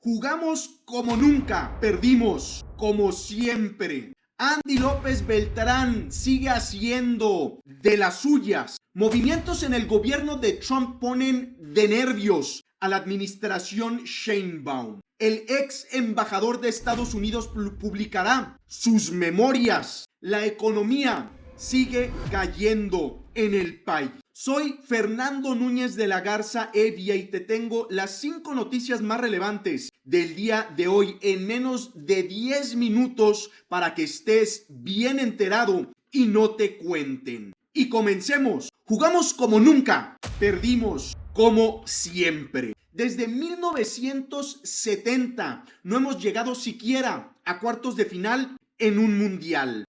Jugamos como nunca, perdimos como siempre. Andy López Beltrán sigue haciendo de las suyas. Movimientos en el gobierno de Trump ponen de nervios a la administración Sheinbaum. El ex embajador de Estados Unidos publicará sus memorias. La economía sigue cayendo en el país. Soy Fernando Núñez de la Garza Evia y te tengo las 5 noticias más relevantes del día de hoy en menos de 10 minutos para que estés bien enterado y no te cuenten. Y comencemos. Jugamos como nunca, perdimos como siempre. Desde 1970 no hemos llegado siquiera a cuartos de final en un mundial.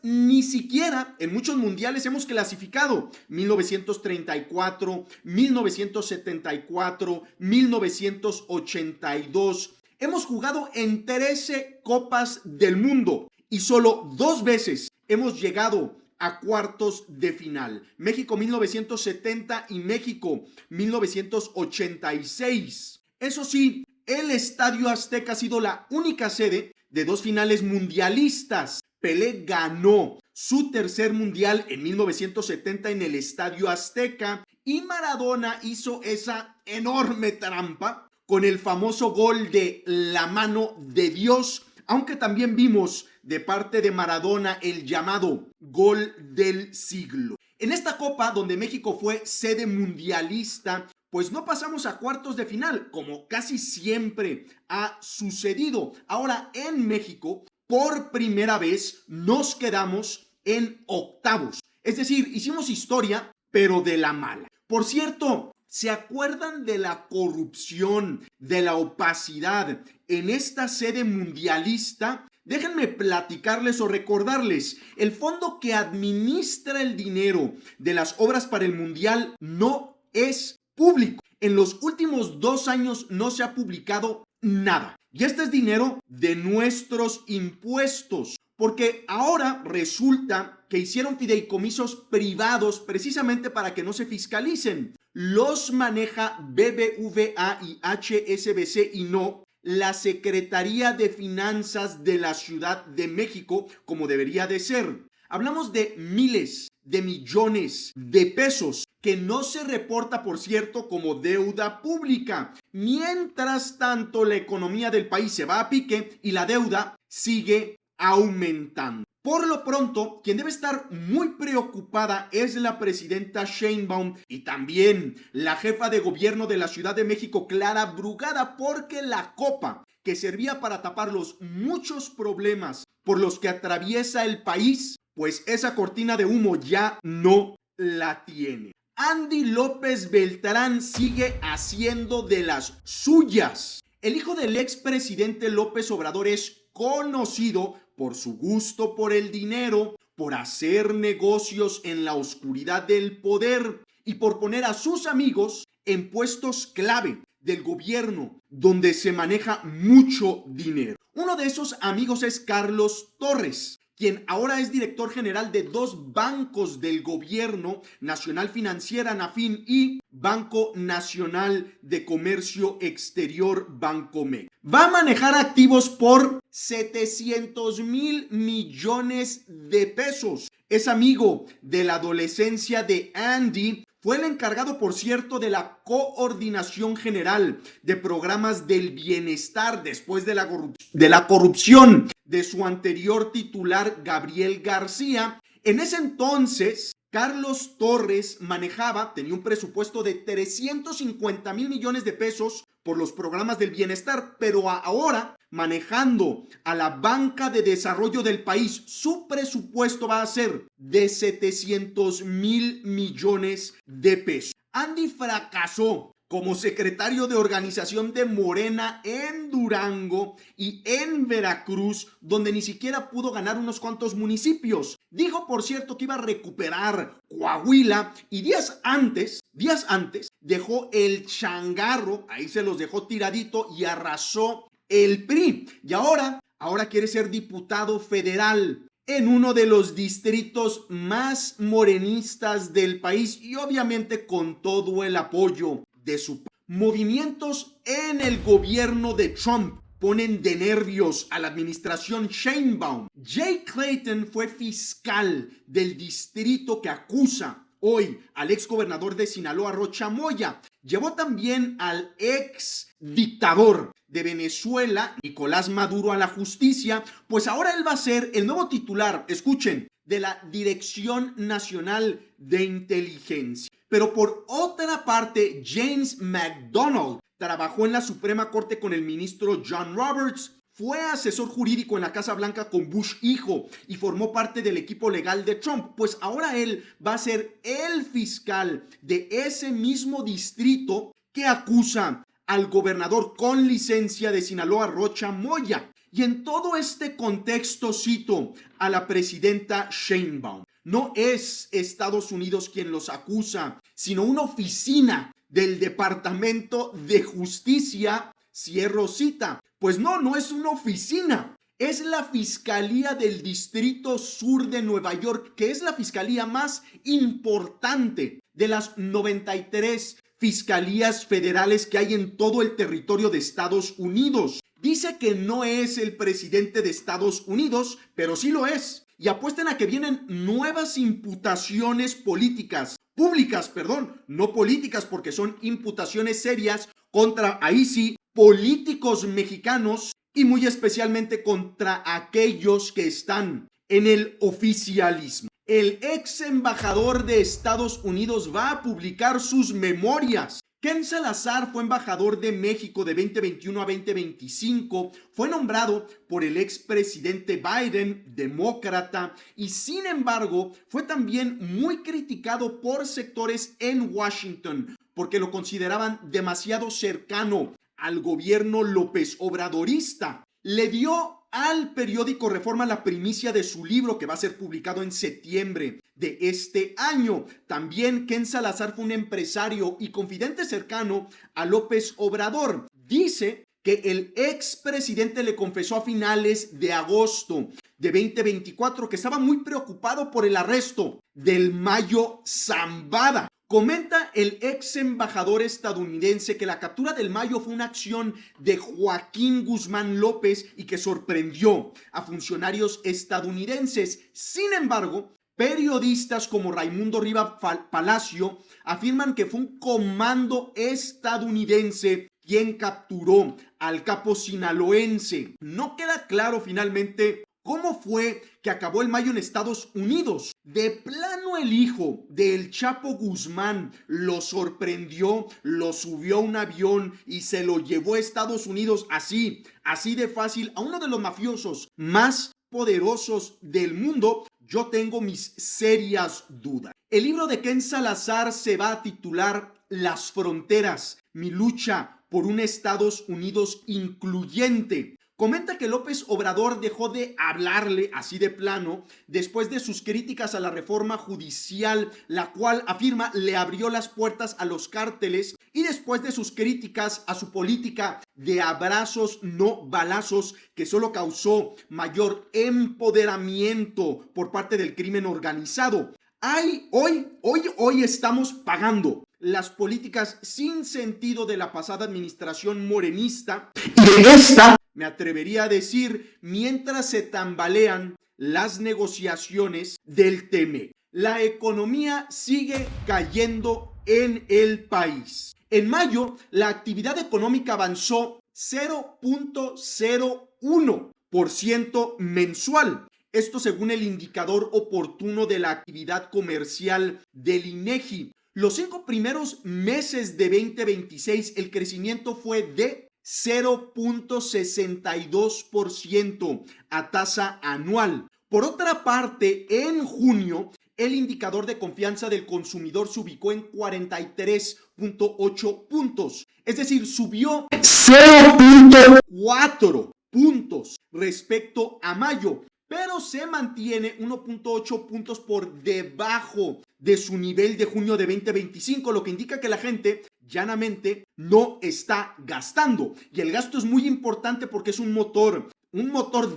Ni siquiera en muchos mundiales hemos clasificado. 1934, 1974, 1982. Hemos jugado en 13 copas del mundo y solo 2 veces hemos llegado a cuartos de final. México 1970 y México 1986. Eso sí, el Estadio Azteca ha sido la única sede de 2 finales mundialistas. Pelé ganó su tercer mundial en 1970 en el Estadio Azteca y Maradona hizo esa enorme trampa con el famoso gol de la mano de Dios, aunque también vimos de parte de Maradona el llamado gol del siglo. En esta copa, donde México fue sede mundialista, pues no pasamos a cuartos de final, como casi siempre ha sucedido. Ahora en México, por primera vez, nos quedamos en octavos. Es decir, hicimos historia, pero de la mala. Por cierto, ¿se acuerdan de la corrupción, de la opacidad en esta sede mundialista? Déjenme platicarles o recordarles, el fondo que administra el dinero de las obras para el mundial no es público. En los últimos 2 años no se ha publicado nada. Y este es dinero de nuestros impuestos, porque ahora resulta que hicieron fideicomisos privados precisamente para que no se fiscalicen. Los maneja BBVA y HSBC y no la Secretaría de Finanzas de la Ciudad de México, como debería de ser. Hablamos de miles de millones de pesos que no se reporta, por cierto, como deuda pública. Mientras tanto, la economía del país se va a pique y la deuda sigue aumentando. Por lo pronto, quien debe estar muy preocupada es la presidenta Sheinbaum y también la jefa de gobierno de la Ciudad de México, Clara Brugada, porque la copa que servía para tapar los muchos problemas por los que atraviesa el país, pues esa cortina de humo ya no la tiene. Andy López Beltrán sigue haciendo de las suyas. El hijo del expresidente López Obrador es conocido por su gusto por el dinero, por hacer negocios en la oscuridad del poder y por poner a sus amigos en puestos clave del gobierno donde se maneja mucho dinero. Uno de esos amigos es Carlos Torres, quien ahora es director general de 2 bancos del gobierno, Nacional Financiera, Nafin, y Banco Nacional de Comercio Exterior, Bancomex. Va a manejar activos por 700,000 millones de pesos. Es amigo de la adolescencia de Andy. Fue el encargado, por cierto, de la coordinación general de programas del bienestar después de la corrupción de su anterior titular, Gabriel García. En ese entonces, Carlos Torres tenía un presupuesto de 350,000 millones de pesos por los programas del bienestar, pero ahora, manejando a la banca de desarrollo del país, su presupuesto va a ser de 700,000 millones de pesos. Andy fracasó como secretario de organización de Morena en Durango y en Veracruz, donde ni siquiera pudo ganar unos cuantos municipios. Dijo, por cierto, que iba a recuperar Coahuila y días antes dejó el changarro, ahí se los dejó tiradito y arrasó el PRI. Y ahora quiere ser diputado federal en uno de los distritos más morenistas del país y obviamente con todo el apoyo de su padre. Movimientos en el gobierno de Trump ponen de nervios a la administración Sheinbaum. Jay Clayton fue fiscal del distrito que acusa hoy al ex gobernador de Sinaloa, Rocha Moya. Llevó también al ex dictador de Venezuela, Nicolás Maduro, a la justicia, pues ahora él va a ser el nuevo titular, escuchen, de la Dirección Nacional de Inteligencia. Pero por otra parte, James McDonald trabajó en la Suprema Corte con el ministro John Roberts, fue asesor jurídico en la Casa Blanca con Bush hijo y formó parte del equipo legal de Trump. Pues ahora él va a ser el fiscal de ese mismo distrito que acusa al gobernador con licencia de Sinaloa, Rocha Moya. Y en todo este contexto cito a la presidenta Sheinbaum. No es Estados Unidos quien los acusa, sino una oficina del Departamento de Justicia, cierro cita. Pues no es una oficina. Es la Fiscalía del Distrito Sur de Nueva York, que es la fiscalía más importante de las 93 fiscalías federales que hay en todo el territorio de Estados Unidos. Dice que no es el presidente de Estados Unidos, pero sí lo es. Y apuestan a que vienen nuevas imputaciones públicas, no políticas, porque son imputaciones serias contra, ahí sí, políticos mexicanos y muy especialmente contra aquellos que están en el oficialismo. El ex embajador de Estados Unidos va a publicar sus memorias. Ken Salazar fue embajador de México de 2021 a 2025, fue nombrado por el expresidente Biden, demócrata, y sin embargo fue también muy criticado por sectores en Washington porque lo consideraban demasiado cercano al gobierno López Obradorista. Le dio al periódico Reforma la primicia de su libro que va a ser publicado en septiembre de este año. También Ken Salazar fue un empresario y confidente cercano a López Obrador. Dice que el expresidente le confesó a finales de agosto de 2024 que estaba muy preocupado por el arresto del Mayo Zambada. Comenta el ex embajador estadounidense que la captura del Mayo fue una acción de Joaquín Guzmán López y que sorprendió a funcionarios estadounidenses. Sin embargo, periodistas como Raimundo Riva Palacio afirman que fue un comando estadounidense quien capturó al capo sinaloense. No queda claro finalmente ¿cómo fue que acabó el Mayo en Estados Unidos? De plano el hijo del Chapo Guzmán lo sorprendió, lo subió a un avión y se lo llevó a Estados Unidos así de fácil a uno de los mafiosos más poderosos del mundo. Yo tengo mis serias dudas. El libro de Ken Salazar se va a titular Las fronteras, mi lucha por un Estados Unidos incluyente. Comenta que López Obrador dejó de hablarle así de plano después de sus críticas a la reforma judicial, la cual afirma le abrió las puertas a los cárteles, y después de sus críticas a su política de abrazos no balazos que solo causó mayor empoderamiento por parte del crimen organizado. Hoy estamos pagando las políticas sin sentido de la pasada administración morenista y de esta, me atrevería a decir, mientras se tambalean las negociaciones del TEMEC. La economía sigue cayendo en el país. En mayo, la actividad económica avanzó 0.01% mensual. Esto según el indicador oportuno de la actividad comercial del INEGI. Los 5 primeros meses de 2026, el crecimiento fue de 0.62% a tasa anual. Por otra parte, en junio, el indicador de confianza del consumidor se ubicó en 43.8 puntos. Es decir, subió 0.4 puntos respecto a mayo, pero se mantiene 1.8 puntos por debajo de su nivel de junio de 2025, lo que indica que la gente llanamente no está gastando. Y el gasto es muy importante porque es un motor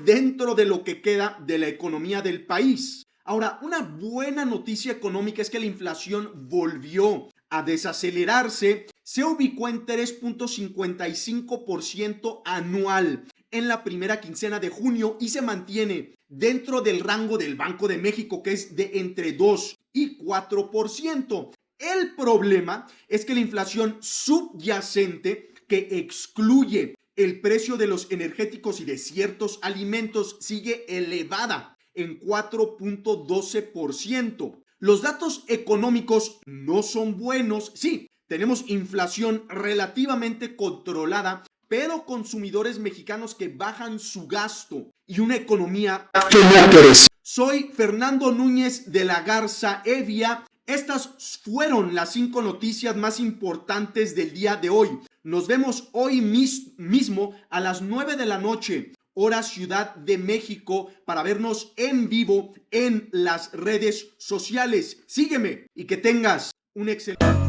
dentro de lo que queda de la economía del país. Ahora, una buena noticia económica es que la inflación volvió a desacelerarse, se ubicó en 3.55% anual en la primera quincena de junio y se mantiene dentro del rango del Banco de México, que es de entre 2 y 4%. El problema es que la inflación subyacente, que excluye el precio de los energéticos y de ciertos alimentos, sigue elevada en 4.12%. Los datos económicos no son buenos. Sí, tenemos inflación relativamente controlada, pero consumidores mexicanos que bajan su gasto y una economía que no crece. Soy Fernando Núñez de la Garza Evia. Estas fueron las 5 noticias más importantes del día de hoy. Nos vemos hoy mismo a las 9 de la noche, hora Ciudad de México, para vernos en vivo en las redes sociales. Sígueme y que tengas un excelente